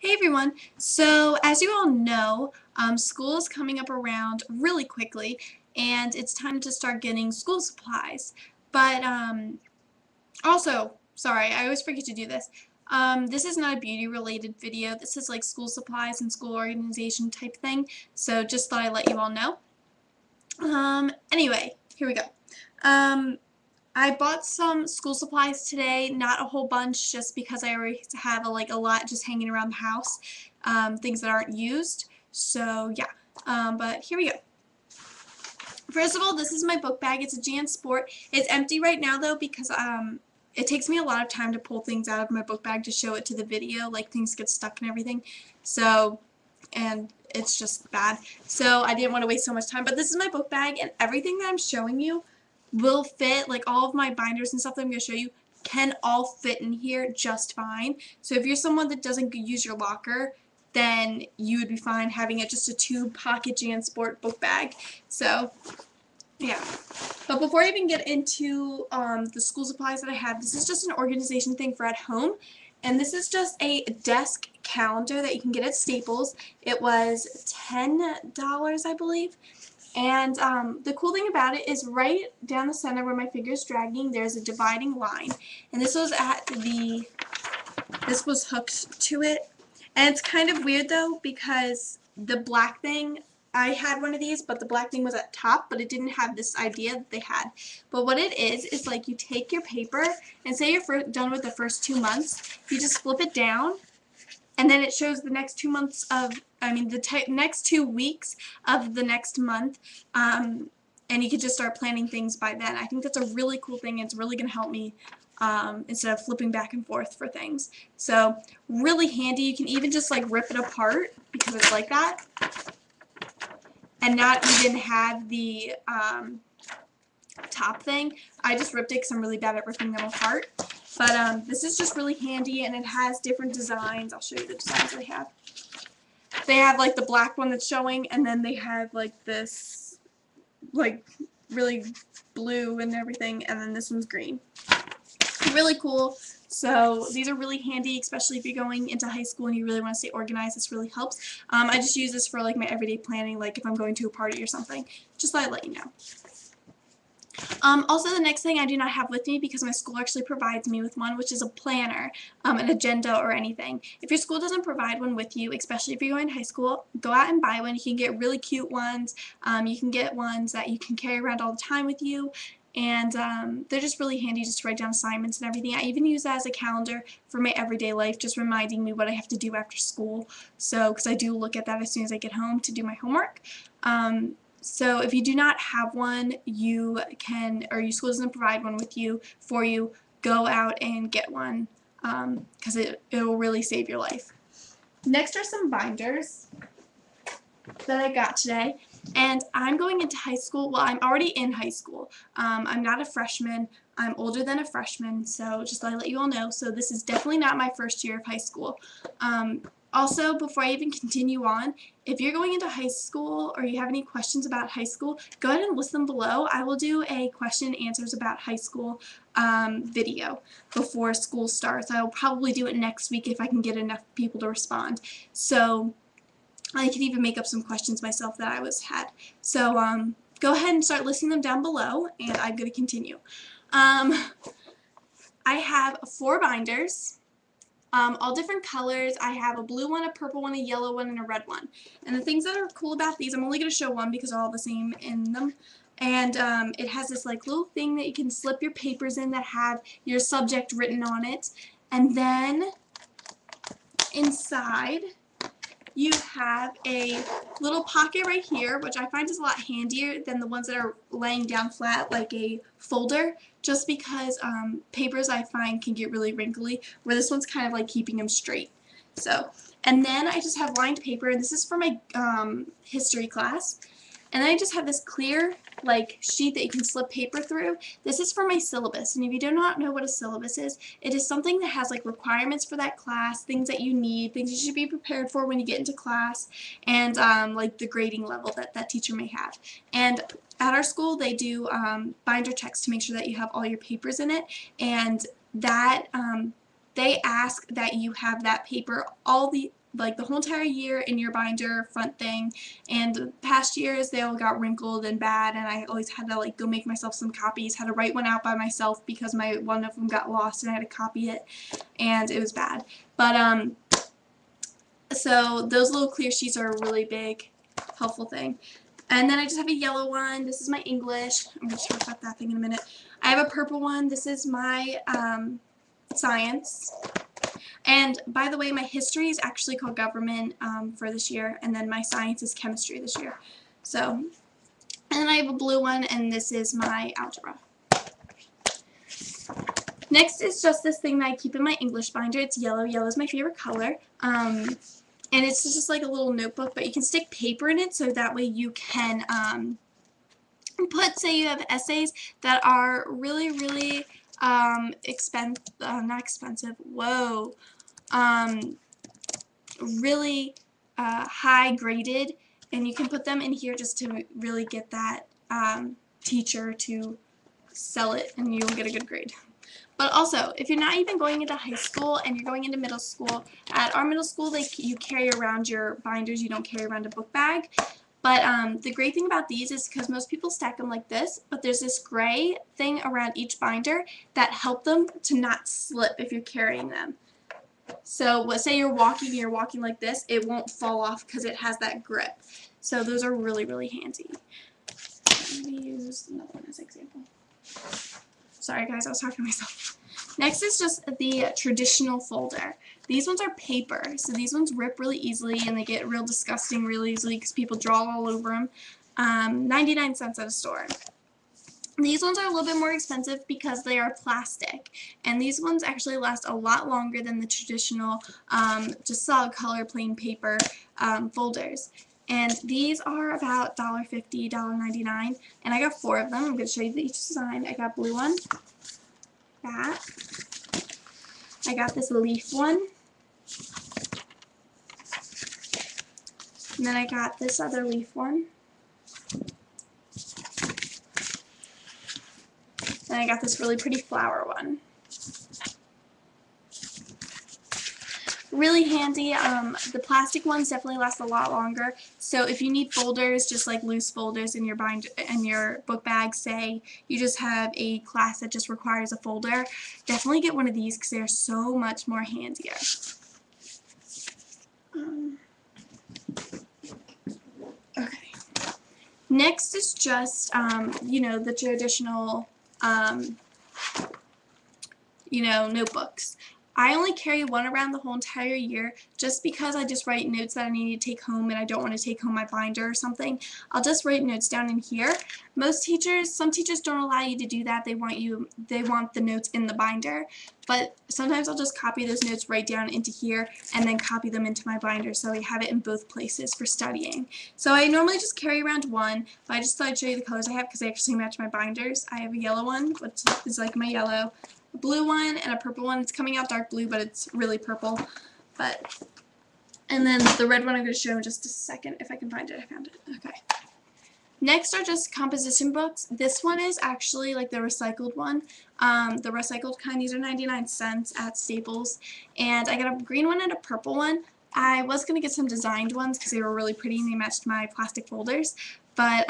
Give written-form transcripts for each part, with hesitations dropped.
Hey everyone! So, as you all know, school is coming up around really quickly, and it's time to start getting school supplies. But also, sorry, I always forget to do this. This is not a beauty related video. This is like school supplies and school organization type thing. So, just thought I'd let you all know. Anyway, here we go. Um, I bought some school supplies today, not a whole bunch just because I already have a lot just hanging around the house, things that aren't used. So yeah, but here we go. First of all, this is my book bag. It's a Jan Sport. It's empty right now though because it takes me a lot of time to pull things out of my book bag to show it to the video, like things get stuck and everything. So, and it's just bad. So I didn't want to waste so much time, but this is my book bag and everything that I'm showing you will fit, like all of my binders and stuff that I'm going to show you can all fit in here just fine. So if you're someone that doesn't use your locker, then you would be fine having it just a 2-pocket Jan Sport book bag. So yeah. But before I even get into the school supplies that I have, this is just an organization thing for at home. And this is just a desk calendar that you can get at Staples. It was $10, I believe. And the cool thing about it is right down the center where my finger is dragging, there's a dividing line. And this was this was hooked to it. And it's kind of weird though because the black thing, I had one of these, but the black thing was at top, but it didn't have this idea that they had. But what it is like you take your paper, and say you're done with the first 2 months, you just flip it down, and then it shows the next 2 months of, the next 2 weeks of the next month, and you can just start planning things by then. I think that's a really cool thing. It's really going to help me instead of flipping back and forth for things. So, really handy. You can even just like rip it apart because it's like that, and not even have the top thing. I just ripped it because I'm really bad at ripping them apart. But this is just really handy, and it has different designs. I'll show you the designs they have. They have like the black one that's showing, and then they have like this like really blue and everything, and then this one's green. Really cool. So these are really handy, especially if you're going into high school and you really want to stay organized. This really helps. I just use this for like my everyday planning, like if I'm going to a party or something. Just thought I'd let you know. Also, the next thing I do not have with me because my school actually provides me with one, which is a planner, an agenda or anything. If your school doesn't provide one with you, especially if you're going to high school, go out and buy one. You can get really cute ones. You can get ones that you can carry around all the time with you. And they're just really handy just to write down assignments and everything. I even use that as a calendar for my everyday life, just reminding me what I have to do after school. So, because I do look at that as soon as I get home to do my homework. So if you do not have one, you can, or your school doesn't provide one with you, for you, go out and get one because it will really save your life. Next are some binders that I got today. And I'm going into high school. Well, I'm already in high school. I'm not a freshman. I'm older than a freshman, so just thought I'd let you all know. So this is definitely not my first year of high school. Also, before I even continue on, if you're going into high school or you have any questions about high school, go ahead and list them below. I will do a question and answers about high school video before school starts. I will probably do it next week if I can get enough people to respond. So I could even make up some questions myself that I had. So go ahead and start listing them down below, and I'm going to continue. I have 4 binders. All different colors. I have a blue one, a purple one, a yellow one, and a red one. And the things that are cool about these, I'm only going to show one because they're all the same in them. And it has this like little thing that you can slip your papers in that have your subject written on it. And then inside you have a little pocket right here, which I find is a lot handier than the ones that are laying down flat like a folder, just because papers I find can get really wrinkly, where this one's kind of like keeping them straight. So, and then I just have lined paper, and this is for my history class. And then I just have this clear like sheet that you can slip paper through. This is for my syllabus, and if you do not know what a syllabus is, it is something that has like requirements for that class, things that you need, things you should be prepared for when you get into class, and like the grading level that that teacher may have. And at our school they do binder checks to make sure that you have all your papers in it, and that they ask that you have that paper, all the like the whole entire year in your binder front thing, and the past years they all got wrinkled and bad, and I always had to like go make myself some copies, had to write one out by myself because one of them got lost and I had to copy it, and it was bad. But so those little clear sheets are a really big helpful thing. And then I just have a yellow one. This is my English. I'm going to talk about that thing in a minute. I have a purple one. This is my science. And by the way, my history is actually called government for this year, and then my science is chemistry this year. So, and then I have a blue one, and this is my algebra. Next is just this thing that I keep in my English binder. It's yellow. Yellow is my favorite color. And it's just like a little notebook, but you can stick paper in it so that way you can put, say you have essays that are really, really not expensive, really high graded, and you can put them in here just to really get that teacher to sell it, and you'll get a good grade. But also, if you're not even going into high school and you're going into middle school, at our middle school, you carry around your binders. You don't carry around a book bag. But the great thing about these is because most people stack them like this, but there's this gray thing around each binder that help them to not slip if you're carrying them. So let's say you're walking like this, it won't fall off because it has that grip. So those are really, really handy. Let me use another one as an example. Sorry guys, I was talking to myself. Next is just the traditional folder. These ones are paper, so these ones rip really easily and they get real disgusting really easily because people draw all over them. 99 cents at a store. These ones are a little bit more expensive because they are plastic, and these ones actually last a lot longer than the traditional just solid color plain paper folders. And these are about $1.50, $1.99, and I got 4 of them. I'm going to show you each design. I got blue one, that. I got this leaf one, and then I got this other leaf one, and I got this really pretty flower one. Really handy. The plastic ones definitely last a lot longer. So if you need folders, just like loose folders in your book bag, say you just have a class that just requires a folder, definitely get one of these because they're so much more handier. Okay. Next is just you know, the traditional you know, notebooks. I only carry one around the whole entire year just because I just write notes that I need to take home and I don't want to take home my binder or something. I'll just write notes down in here. Some teachers don't allow you to do that. They want the notes in the binder, but sometimes I'll just copy those notes right down into here and then copy them into my binder so I have it in both places for studying. So I normally just carry around one, but I just thought I'd show you the colors I have because they actually match my binders. I have a yellow one, which is like my yellow, a blue one, and a purple one. It's coming out dark blue, but it's really purple. And then the red one I'm going to show in just a second if I can find it. I found it. Okay. Next are just composition books. This one is actually like the recycled one. The recycled kind. These are 99 cents at Staples. And I got a green one and a purple one. I was going to get some designed ones because they were really pretty and they matched my plastic folders. But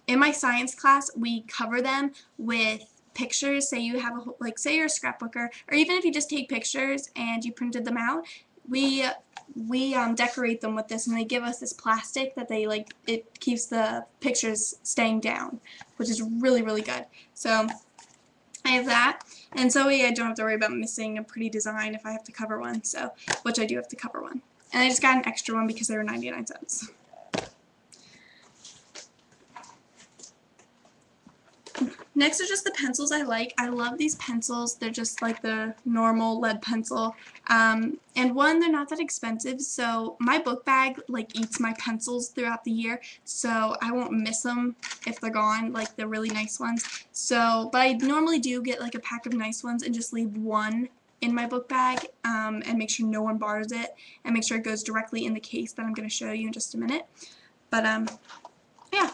in my science class, we cover them with pictures. Say you have say you're a scrapbooker, or even if you just take pictures and you printed them out, we decorate them with this, and they give us this plastic that it keeps the pictures staying down, which is really, really good. So I have that, and so I don't have to worry about missing a pretty design if I have to cover one, so which I do have to cover one. And I just got an extra one because they were 99 cents. Next are just the pencils I like. I love these pencils. They're just like the normal lead pencil. And one, they're not that expensive, so my book bag eats my pencils throughout the year, so I won't miss them if they're gone, like the really nice ones. So, but I normally do get like a pack of nice ones and just leave one in my book bag and make sure no one borrows it, and make sure it goes directly in the case that I'm going to show you in just a minute. But yeah.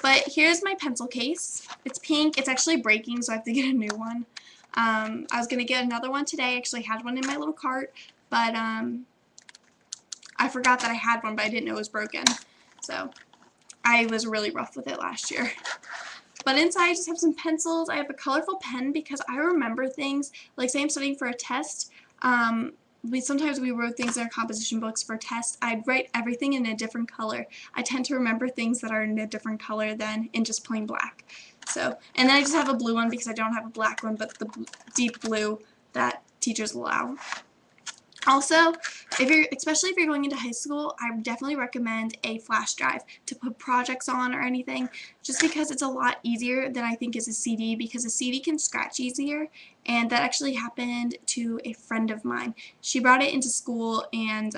But here's my pencil case. It's pink. It's actually breaking, so I have to get a new one. I was going to get another one today. I actually had one in my little cart, but I forgot that I had one, but I didn't know it was broken. So I was really rough with it last year. But inside I just have some pencils. I have a colorful pen because I remember things, like say I'm studying for a test. Sometimes we wrote things in our composition books for tests. I'd write everything in a different color. I tend to remember things that are in a different color than in just plain black. So, and then I just have a blue one because I don't have a black one, but the deep blue that teachers allow. Also, especially if you're going into high school, I definitely recommend a flash drive to put projects on or anything, just because it's a lot easier than I think is a CD, because a CD can scratch easier, and that actually happened to a friend of mine. She brought it into school and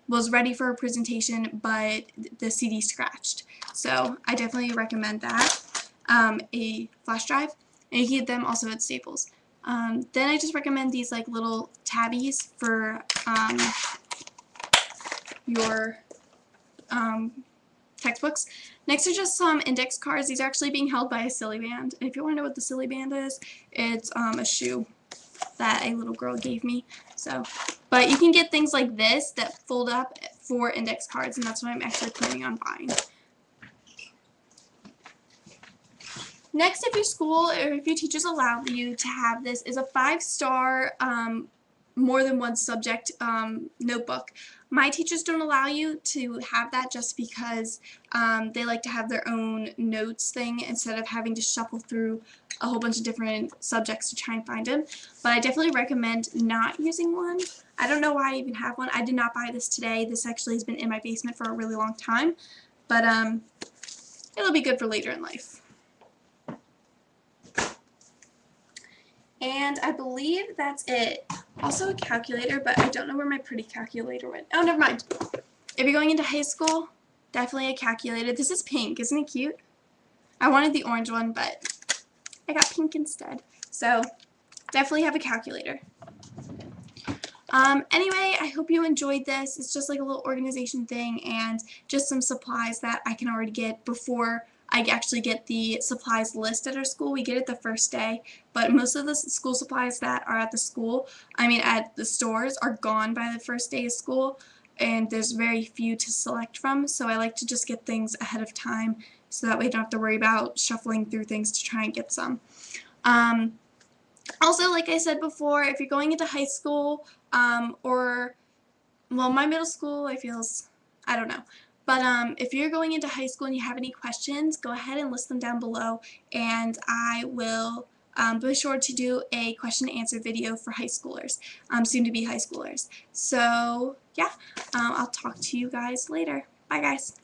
was ready for a presentation, but the CD scratched. So I definitely recommend that, a flash drive, and you can get them also at Staples. Then I just recommend these like little tabbies for your textbooks. Next are just some index cards. These are actually being held by a silly band. And if you want to know what the silly band is, it's a shoe that a little girl gave me. So, but you can get things like this that fold up for index cards, and that's what I'm actually planning on buying. Next, if your school or if your teachers allow you to have this, is a 5-star more than one subject notebook. My teachers don't allow you to have that just because they like to have their own notes thing instead of having to shuffle through a whole bunch of different subjects to try and find them. But I definitely recommend not using one. I don't know why I even have one. I did not buy this today. This actually has been in my basement for a really long time. But it'll be good for later in life. And I believe that's it. Also a calculator, but I don't know where my pretty calculator went. Oh, never mind. If you're going into high school, definitely a calculator. This is pink. Isn't it cute? I wanted the orange one, but I got pink instead. So definitely have a calculator. Anyway, I hope you enjoyed this. It's just like a little organization thing and just some supplies that I can already get before I actually get the supplies list at our school. We get it the first day, but most of the school supplies that are at the school, at the stores, are gone by the first day of school, and there's very few to select from, so I like to just get things ahead of time so that way I don't have to worry about shuffling through things to try and get some. Also, like I said before, if you're going into high school, my middle school, I don't know. But if you're going into high school and you have any questions, go ahead and list them down below, and I will be sure to do a question and answer video for high schoolers, soon to be high schoolers. So, yeah, I'll talk to you guys later. Bye, guys.